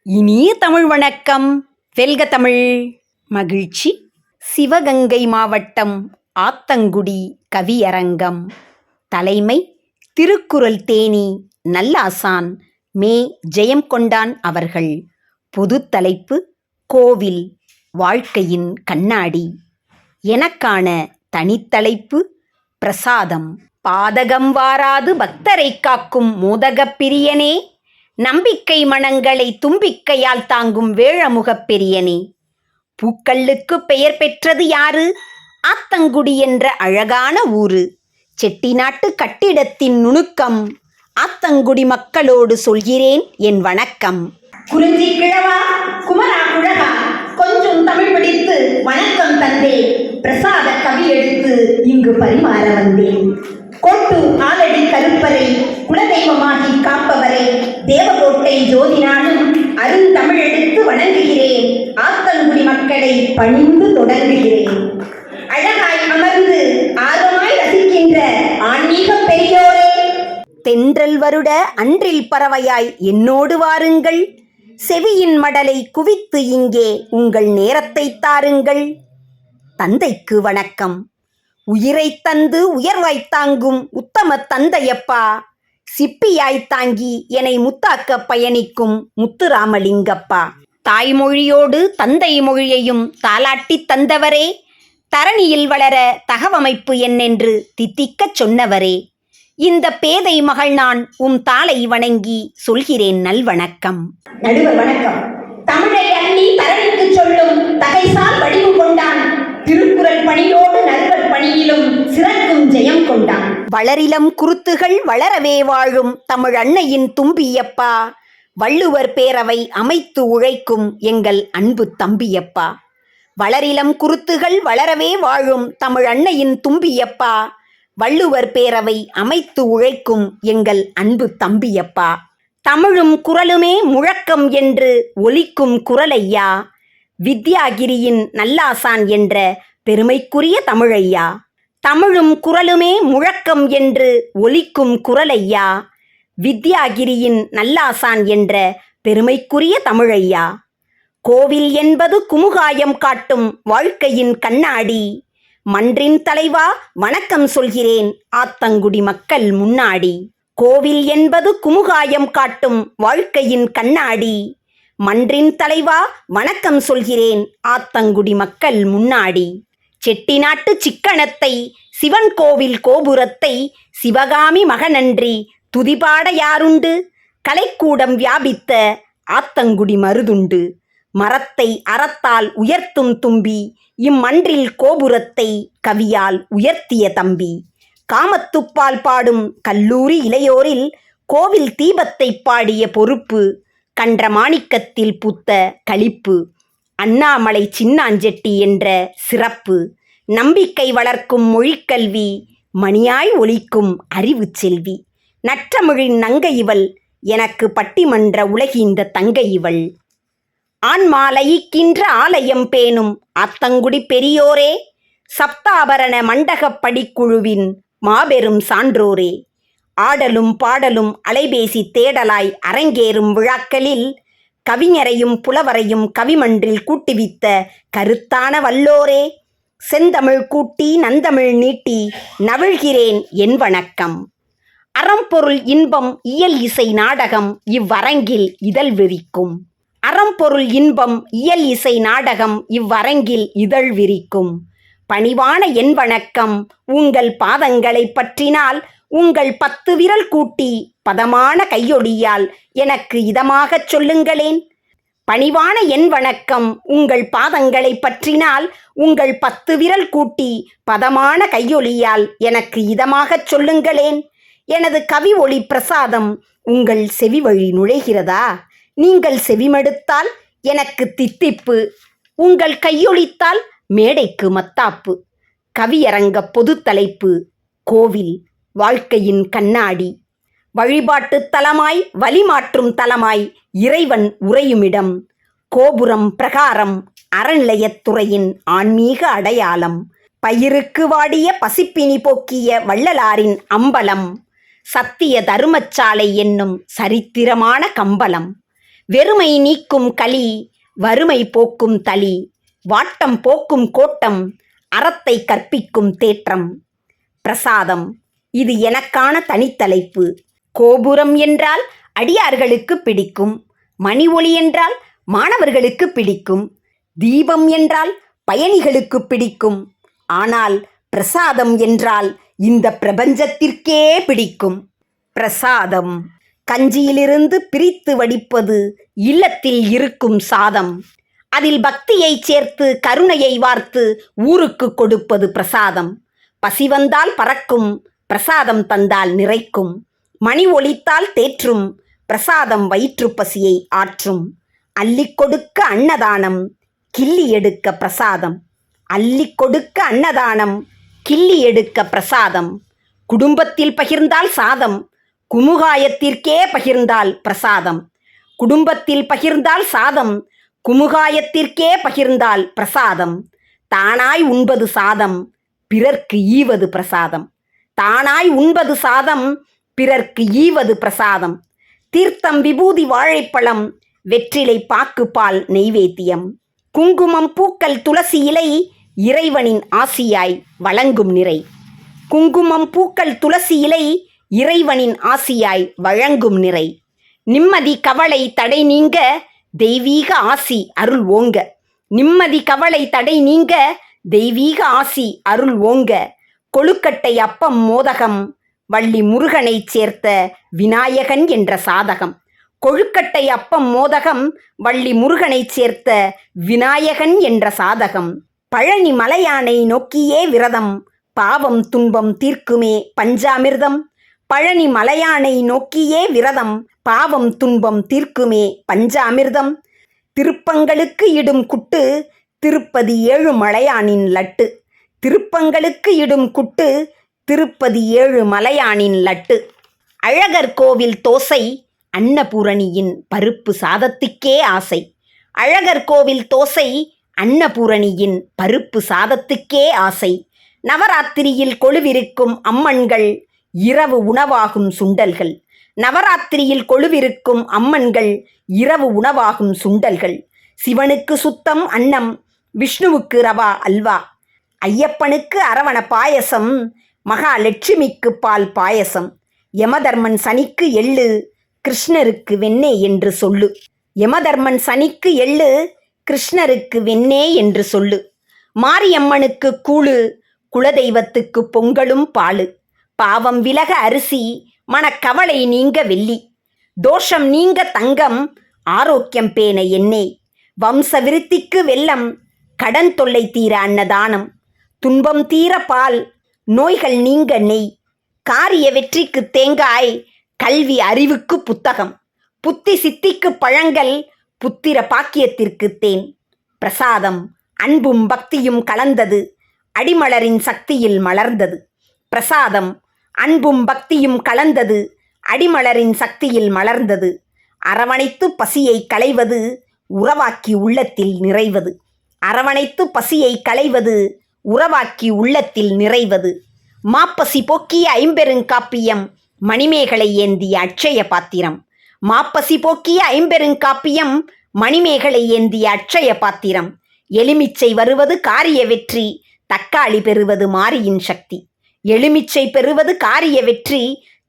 இனிய தமிழ் வணக்கம். வெல்க தமிழ். மகிழ்ச்சி. சிவகங்கை மாவட்டம் ஆத்தங்குடி கவியரங்கம். தலைமை திருக்குறள் தேனி நல்லாசான் மே. ஜெயங்கொண்டான் அவர்கள். பொது தலைப்பு கோவில் வாழ்க்கையின் கண்ணாடி. எனக்கான தனித்தலைப்பு பிரசாதம். பாதகம் வாராது பக்தரை காக்கும் மோதகப் பிரியனே, நம்பிக்கை மனங்களை தும்பிக்கையால் தாங்கும் வேழமுகப் பெரியனே. பூக்கல்லுக்கு பெயர் பெற்றது யாரு? ஆத்தங்குடி என்ற அழகான ஊரு. செட்டிநாட்டு கட்டிடத்தின் நுணுக்கம். ஆத்தங்குடி மக்களோடு சொல்கிறேன் என் வணக்கம். குறிஞ்சி கிழவா, குமரா குழகா, கொஞ்சம் தமிழ் படித்து வணக்கம் தந்தேன். பிரசாத கவி எடுத்து இங்கு பரிமாற வந்தேன். கோட்டு ஆலடி கருப்பரை, குலதெய்வமாகி காப்பவரை, தேவகோட்டை ஜோதினாலும் அருந்தமிழ் எடுத்து வணங்குகிறேன். ஆத்தங்குடி மக்களை பணிந்து தொடங்குகிறேன். அழகாய் அமர்ந்து ஆர்வமாய் ரசிக்கின்ற ஆன்மீக பெரியோரே, தென்றல் வருட அன்றில் பறவையாய் என்னோடு வாருங்கள். செவியின் மடலை குவித்து இங்கே உங்கள் நேரத்தை தாருங்கள். தந்தைக்கு வணக்கம். உயிரை தந்து உயர்வாய் தாங்கும் உத்தம தந்தையப்பா. சிப்பியாய் தாங்கி என்னை முத்தாக்க பயணிக்கும் முத்துராமலிங்கப்பா. தாய்மொழியோடு தந்தை மொழியையும் தாலாட்டி தந்தவரே, தரணியில் வளர தகவமைப்பு என்னென்று தித்திக்கச் சொன்னவரே, இந்த பேதை மகள் நான் தாளை வணங்கி சொல்கிறேன் நல்வணக்கம். நடுவர் வணக்கம். தமிழை அள்ளி தரணிக்கு சொல்லும் தகைசால் வடிவு கொண்டான். திருக்குறள் பணியோடு நல்வர் பணியிலும் சிறக்கும் ஜெயம் கொண்டான். வளரிலம் குருத்துகள் வளரவே வாழும் தமிழ் அன்னையின் தும்பியப்பா. வள்ளுவர் பேரவை அமைத்து உழைக்கும் எங்கள் அன்பு தம்பியப்பா. வளரிலம் குருத்துகள் வளரவே வாழும் தமிழ் அன்னையின் தும்பியப்பா. வள்ளுவர் பேரவை அமைத்து உழைக்கும் எங்கள் அன்பு தம்பியப்பா. தமிழும் குரலுமே முழக்கம் என்று ஒலிக்கும் குரலையா. வித்யாகிரியின் நல்லாசான் என்ற பெருமைக்குரிய தமிழையா. தமிழும் குரலுமே முழக்கம் என்று ஒலிக்கும் குரலையா. வித்யாகிரியின் நல்லாசான் என்ற பெருமைக்குரிய தமிழையா. கோவில் என்பது குமுகாயம் காட்டும் வாழ்க்கையின் கண்ணாடி. மன்றின் தலைவா வணக்கம் சொல்கிறேன் ஆத்தங்குடி மக்கள் முன்னாடி. கோவில் என்பது குமுகாயம் காட்டும் வாழ்க்கையின் கண்ணாடி. மன்றின் தலைவா வணக்கம் சொல்கிறேன் ஆத்தங்குடி மக்கள் முன்னாடி. செட்டிநாட்டு சிக்கனத்தை, சிவன் கோவில் கோபுரத்தை, சிவகாமி மகனன்றி துதிபாட யாருண்டு? கலைக்கூடம் வியாபித்த ஆத்தங்குடி மருதுண்டு. மரத்தை அறத்தால் உயர்த்தும் தும்பி, இம்மன்றில் கோபுரத்தை கவியால் உயர்த்திய தம்பி. காமத்துப்பால் பாடும் கல்லூரி இளையோரில் கோவில் தீபத்தை பாடிய பொறுப்பு. கன்ற மாணிக்கத்தில் பூத்த களிப்பு. அண்ணாமலை சின்னாஞ்செட்டி என்ற சிறப்பு. நம்பிக்கை வளர்க்கும் மொழிக்கல்வி, மணியாய் ஒலிக்கும் அறிவு செல்வி. நற்றமிழின் நங்கை இவள், எனக்கு பட்டிமன்ற உலகிந்த தங்கை இவள். ஆன்மா லயிக்கின்ற ஆலயம் பேணும் ஆத்தங்குடி பெரியோரே, சப்தாபரண மண்டகப் படிக்குழுவின் மாபெரும் சான்றோரே. ஆடலும் பாடலும் அலைபேசி தேடலாய் அரங்கேறும் விழாக்களில் கவிஞரையும் புலவரையும் கவிமன்றில் கூட்டுவித்த கருத்தான வல்லோரே. செந்தமிழ் கூட்டி நந்தமிழ் நீட்டி நவிழ்கிறேன் என் வணக்கம். அறம்பொருள் இன்பம் இயல் இசை நாடகம் இவ்வரங்கில் இதழ் விரிக்கும். அறம்பொருள் இன்பம் இயல் இசை நாடகம் இவ்வரங்கில் இதழ் விரிக்கும். பணிவான என் வணக்கம். உங்கள் பாதங்களை பற்றினால் உங்கள் 10 விரல் கூட்டி பதமான கையொடியால் எனக்கு இதமாகச் சொல்லுங்களேன். பணிவான என் வணக்கம். உங்கள் பாதங்களை பற்றினால் உங்கள் 10 விரல் கூட்டி பதமான கையொலியால் எனக்கு இதமாகச் சொல்லுங்களேன். எனது கவி ஒளி பிரசாதம் உங்கள் செவி வழி நுழைகிறதா? நீங்கள் செவிமடுத்தால் எனக்கு தித்திப்பு, உங்கள் கையொலித்தால் மேடைக்கு மத்தாப்பு. கவியரங்க பொது தலைப்பு கோவில் வாழ்க்கையின் கண்ணாடி. வழிபாட்டு தலமாய் வழிமாற்றும் தலமாய் இறைவன் உறையுமிடம். கோபுரம் பிரகாரம் அறநிலையத்துறையின் ஆன்மீக அடையாளம். பயிருக்கு வாடிய பசிப்பினி போக்கிய வள்ளலாரின் அம்பலம். சத்திய தருமச்சாலை என்னும் சரித்திரமான கம்பலம். வெறுமை நீக்கும் களி, வறுமை போக்கும் தளி, வாட்டம் போக்கும் கோட்டம், அறத்தை கற்பிக்கும் தேற்றம். பிரசாதம் இது எனக்கான தனித்தலைப்பு. கோபுரம் என்றால் அடியார்களுக்கு பிடிக்கும், மணி ஒளி என்றால் மாணவர்களுக்கு பிடிக்கும், தீபம் என்றால் பயணிகளுக்கு பிடிக்கும். ஆனால் பிரசாதம் என்றால் இந்த பிரபஞ்சத்திற்கே பிடிக்கும். பிரசாதம் கஞ்சியிலிருந்து பிரித்து வடிப்பது இல்லத்தில் இருக்கும் சாதம். அதில் பக்தியை சேர்த்து கருணையை வார்த்து ஊருக்கு கொடுப்பது பிரசாதம். பசி வந்தால் பறக்கும், பிரசாதம் தந்தால் நிறைக்கும். மணி ஒலித்தால் தேற்றும், பிரசாதம் வயிற்று பசியை ஆற்றும். அள்ளி கொடுக்க அன்னதானம், கிள்ளி எடுக்க பிரசாதம். அள்ளி கொடுக்க அன்னதானம், கிள்ளி எடுக்க பிரசாதம். குடும்பத்தில் பகிர்ந்தால் சாதம், குமுகாயத்திற்கே பகிர்ந்தால் பிரசாதம். குடும்பத்தில் பகிர்ந்தால் சாதம், குமுகாயத்திற்கே பகிர்ந்தால் பிரசாதம். தானாய் உண்பது சாதம், பிறர்க்கு ஈவது பிரசாதம். தானாய் உண்பது சாதம், பிறர்க்கு ஈவது பிரசாதம். தீர்த்தம் விபூதி வாழைப்பழம், வெற்றிலை பாக்கு பால் நெய்வேத்தியம். குங்குமம் பூக்கள் துளசி இலை, இறைவனின் ஆசியாய் வழங்கும் நிறை. குங்குமம் பூக்கள் துளசி இலை, இறைவனின் ஆசியாய் வழங்கும் நிறை. நிம்மதி கவலை தடை நீங்க, தெய்வீக ஆசி அருள் ஓங்க. நிம்மதி கவலை தடை நீங்க, தெய்வீக ஆசி அருள் ஓங்க. கொழுக்கட்டை அப்பம் மோதகம், வள்ளி முருகனைச் சேர்த்த விநாயகன் என்ற சாதகம். கொழுக்கட்டை அப்பம் மோதகம், வள்ளி முருகனைச் சேர்த்த விநாயகன் என்ற சாதகம். பழனி மலையானை நோக்கியே விரதம், பாவம் துன்பம் தீர்க்குமே பஞ்சாமிர்தம். பழனி மலையானை நோக்கியே விரதம், பாவம் துன்பம் தீர்க்குமே பஞ்சாமிர்தம். திருப்பங்களுக்கு இடும் குட்டு, திருப்பதி ஏழுமலையானின் லட்டு. திருப்பங்களுக்கு இடும் குட்டு, திருப்பதி ஏழுமலையானின் லட்டு. அழகர் கோவில் தோசை, அன்னபூரணியின் பருப்பு சாதத்துக்கே ஆசை. அழகர் கோவில் தோசை, அன்னபூரணியின் பருப்பு சாதத்துக்கே ஆசை. நவராத்திரியில் கொலுவிருக்கும் அம்மன்கள், இரவு உணவாகும் சுண்டல்கள். நவராத்திரியில் கொலுவிருக்கும் அம்மன்கள், இரவு உணவாகும் சுண்டல்கள். சிவனுக்கு சுத்தம் அன்னம், விஷ்ணுவுக்கு ரவா அல்வா. ஐயப்பனுக்கு அரவண பாயசம், மகாலட்சுமிக்கு பால் பாயசம். யமதர்மன் சனிக்கு எள்ளு, கிருஷ்ணருக்கு வெண்ணே என்று சொல்லு. யமதர்மன் சனிக்கு எள்ளு, கிருஷ்ணருக்கு வெண்ணே என்று சொல்லு. மாரியம்மனுக்கு கூழு, குலதெய்வத்துக்கு பொங்கலும் பாலு. பாவம் விலக அரிசி, மனக்கவலை நீங்க வெள்ளி. தோஷம் நீங்க தங்கம், ஆரோக்கியம் பேண எண்ணெய். வம்ச விருத்திக்கு வெல்லம், கடன் தொல்லை தீர அன்னதானம். துன்பம் தீர பால், நோய்கள் நீங்க நெய். காரிய வெற்றிக்கு தேங்காய், கல்வி அறிவுக்கு புத்தகம். புத்தி சித்திக்கு பழங்கள், புத்திர பாக்கியத்திற்கு தேன். பிரசாதம் அன்பும் பக்தியும் கலந்தது, அடிமலரின் சக்தியில் மலர்ந்தது. பிரசாதம் அன்பும் பக்தியும் கலந்தது, அடிமலரின் சக்தியில் மலர்ந்தது. அரவணைத்து பசியை களைவது, உறவாக்கி உள்ளத்தில் நிறைவது. அரவணைத்து பசியை களைவது, உறவாக்கி உள்ளத்தில் நிறைவது. மாப்பசி போக்கிய ஐம்பெருங்காப்பியம், மணிமேகலை ஏந்திய அட்சய பாத்திரம். மாப்பசி போக்கிய ஐம்பெருங்காப்பியம், மணிமேகலை ஏந்திய அட்சய பாத்திரம். எலுமிச்சை வருவது காரிய வெற்றி, தக்காளி பெறுவது மாரியின் சக்தி. எலுமிச்சை பெறுவது காரிய வெற்றி,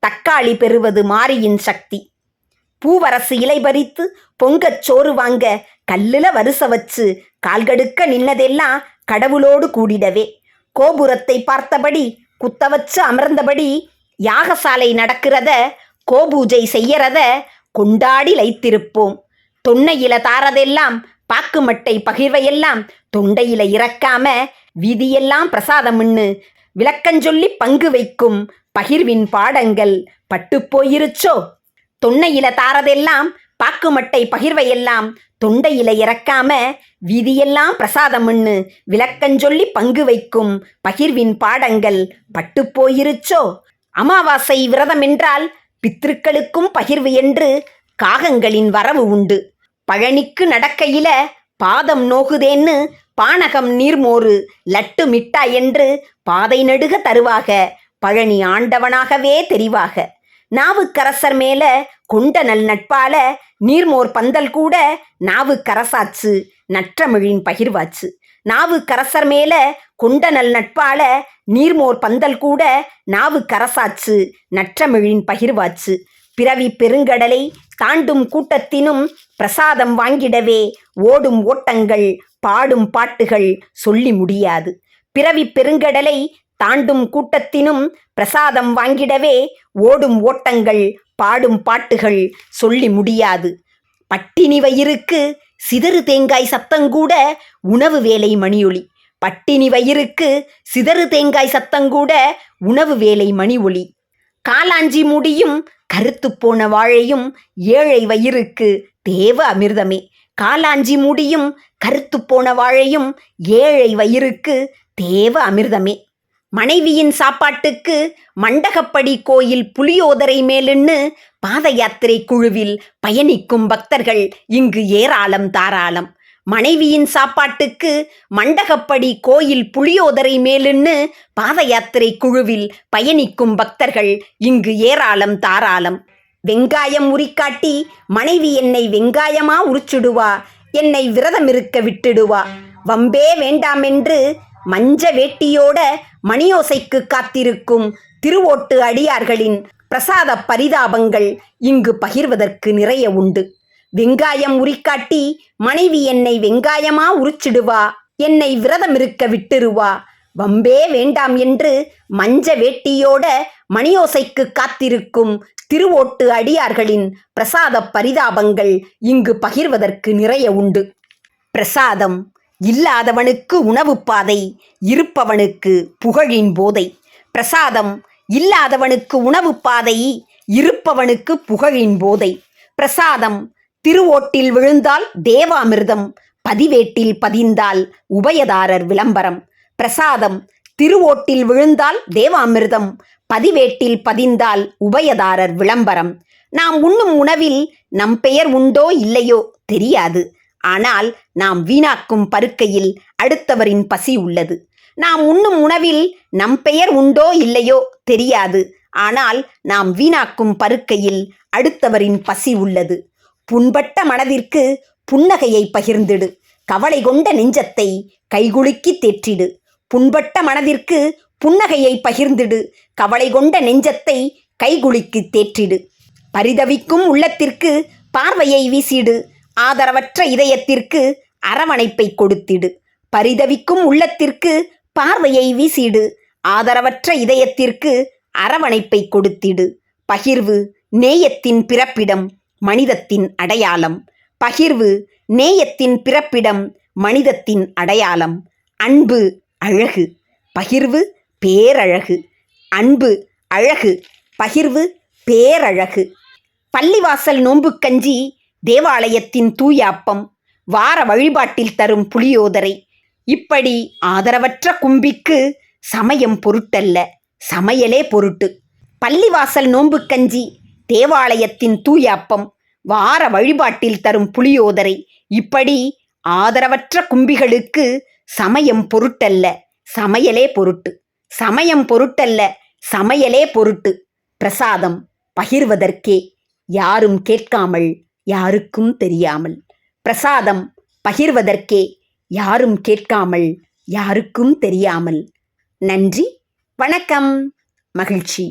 தக்காளி பெறுவது மாரியின் சக்தி. பூவரசு இலை பறித்து பொங்கச் சோறு வாங்க, கல்லுல வரிச வச்சு கால்கடுக்க நின்னதெல்லாம் கடவுளோடு கூடிடவே. கோபுரத்தை பார்த்தபடி குத்த வச்சு அமர்ந்தபடி, யாகசாலை நடக்கிறத, கோபூஜை செய்யறத கொண்டாடி லைத்திருப்போம். தொன்னையில தாரதெல்லாம், பாக்குமட்டை பகிர்வையெல்லாம் தொண்டையில இறக்காம, வீதியெல்லாம் பிரசாதம்னு விளக்கஞ்சொல்லி பங்கு வைக்கும் பகிர்வின் பாடங்கள் பட்டு போயிருச்சோ. தொன்னையில தாரதெல்லாம், பாக்குமட்டை பகிர்வையெல்லாம் தொண்டையில இறக்காம, வீதியெல்லாம் பிரசாதம்னு விளக்கஞ்சொல்லி பங்கு வைக்கும் பகிர்வின் பாடங்கள் பட்டு போயிருச்சோ. அமாவாசை விரதம் என்றால் பித்ருக்களுக்கும் பகிர்வு என்று காகங்களின் வரவு உண்டு. பழனிக்கு நடக்கையில பாதம் நோகுதேன்னு பானகம் நீர்மோறு லட்டு மிட்டா என்று பாதை நடுக தருவாக, பழனி ஆண்டவனாகவே தெரிவாக. நாவுக்கரசர் மேல கொண்ட நல் நட்பால நீர்மோர் பந்தல் கூட நாவு கரசாச்சு நற்றமிழின் பகிர்வாச்சு. நாவு கரசர் மேல கொண்ட நல் நட்பால நீர்மோர் பந்தல் கூட நாவு கரசாச்சு நற்றமிழின் பகிர்வாச்சு. பிறவி பெருங்கடலை தாண்டும் கூட்டத்தினும் பிரசாதம் வாங்கிடவே ஓடும் ஓட்டங்கள் பாடும் பாட்டுகள் சொல்லி முடியாது. பிறவி பெருங்கடலை தாண்டும் கூட்டத்தினும் பிரசாதம் வாங்கிடவே ஓடும் ஓட்டங்கள் பாடும் பாட்டுகள் சொல்லி முடியாது. பட்டினி வயிறுக்கு சிதறு தேங்காய் சத்தங்கூட உணவு வேலை மணியொலி. பட்டினி வயிறுக்கு சிதறு தேங்காய் சத்தங்கூட உணவு வேலை மணி ஒலி. காலாஞ்சி முடியும் கருத்து போன வாழையும் ஏழை வயிறுக்கு தேவ அமிர்தமே. காலாஞ்சி முடியும் கருத்து போன வாழையும் ஏழை வயிறுக்கு தேவ அமிர்தமே. மனைவியின் சாப்பாட்டுக்கு மண்டகப்படி கோயில் புளியோதரை மேலுன்னு பாத யாத்திரை குழுவில் பயணிக்கும் பக்தர்கள் இங்கு ஏராளம் தாராளம். மனைவியின் சாப்பாட்டுக்கு மண்டகப்படி கோயில் புளியோதரை மேலுன்னு பாத யாத்திரை குழுவில் பயணிக்கும் பக்தர்கள் இங்கு ஏராளம் தாராளம். வெங்காயம் உரிக்காட்டி மனைவி என்னை வெங்காயமா உரிச்சிடுவா, என்னை விரதம் இருக்க விட்டுடுவா. வம்பே வேண்டாமென்று மஞ்ச வேட்டியோட மணியோசைக்கு காத்திருக்கும் திருவோட்டு அடியார்களின் பிரசாத பரிதாபங்கள் இங்கு பகிர்வதற்கு நிறைய உண்டு. வெங்காயம் உரிக்காட்டி மனைவி என்னை வெங்காயமா உரிச்சிடுவா, என்னை விரதம் இருக்க விட்டுருவா. வம்பே வேண்டாம் என்று மஞ்ச வேட்டியோட மணியோசைக்கு காத்திருக்கும் திருவோட்டு அடியார்களின் பிரசாத பரிதாபங்கள் இங்கு பகிர்வதற்கு நிறைய உண்டு. பிரசாதம் இல்லாதவனுக்கு உணவு பாதை, இருப்பவனுக்கு புகழின் போதை. பிரசாதம் இல்லாதவனுக்கு உணவு பாதை, இருப்பவனுக்கு புகழின் போதை. பிரசாதம் திருவோட்டில் விழுந்தால் தேவாமிர்தம், பதிவேட்டில் பதிந்தால் உபயதாரர் விளம்பரம். பிரசாதம் திருவோட்டில் விழுந்தால் தேவாமிர்தம், பதிவேட்டில் பதிந்தால் உபயதாரர் விளம்பரம். நாம் உண்ணும் உணவில் நம் பெயர் உண்டோ இல்லையோ தெரியாது. ஆனால் நாம் வீணாக்கும் பருக்கையில் அடுத்தவரின் பசி உள்ளது. நாம் உண்ணும் உணவில் நம் பெயர் உண்டோ இல்லையோ தெரியாது. ஆனால் நாம் வீணாக்கும் பருக்கையில் அடுத்தவரின் பசி உள்ளது. புண்பட்ட மனதிற்கு புன்னகையை பகிர்ந்திடு, கவலை கொண்ட நெஞ்சத்தை கைகுலுக்கி தேற்றிடு. புண்பட்ட மனதிற்கு புன்னகையை பகிர்ந்திடு, கவலை கொண்ட நெஞ்சத்தை கைகுலுக்கி தேற்றிடு. பரிதவிக்கும் உள்ளத்திற்கு பார்வையை வீசிடு, ஆதரவற்ற இதயத்திற்கு அரவணைப்பை கொடுத்திடு. பரிதவிக்கும் உள்ளத்திற்கு பார்வையை வீசிடு, ஆதரவற்ற இதயத்திற்கு அரவணைப்பை கொடுத்திடு. பகிர்வு நேயத்தின் பிறப்பிடம், மனிதத்தின் அடையாளம். பகிர்வு நேயத்தின் பிறப்பிடம், மனிதத்தின் அடையாளம். அன்பு அழகு, பகிர்வு பேரழகு. அன்பு அழகு, பகிர்வு பேரழகு. பள்ளிவாசல் நோன்புக்கஞ்சி, தேவாலயத்தின் தூயாப்பம், வார வழிபாட்டில் தரும் புளியோதரை. இப்படி ஆதரவற்ற கும்பிக்கு சமயம் பொருட்டல்ல, சமையலே பொருட்டு. பள்ளிவாசல் நோன்புக்கஞ்சி, தேவாலயத்தின் தூயாப்பம், வார வழிபாட்டில் தரும் புளியோதரை. இப்படி ஆதரவற்ற கும்பிகளுக்கு சமயம் பொருட்டல்ல, சமையலே பொருட்டு. சமயம் பொருட்டல்ல, சமையலே பொருட்டு. பிரசாதம் பகிர்வதற்கே, யாரும் கேட்காமல் யாருக்கும் தெரியாமல். பிரசாதம் பகிர்வதற்கே, யாரும் கேட்காமல் யாருக்கும் தெரியாமல். நன்றி, வணக்கம், மகிழ்ச்சி.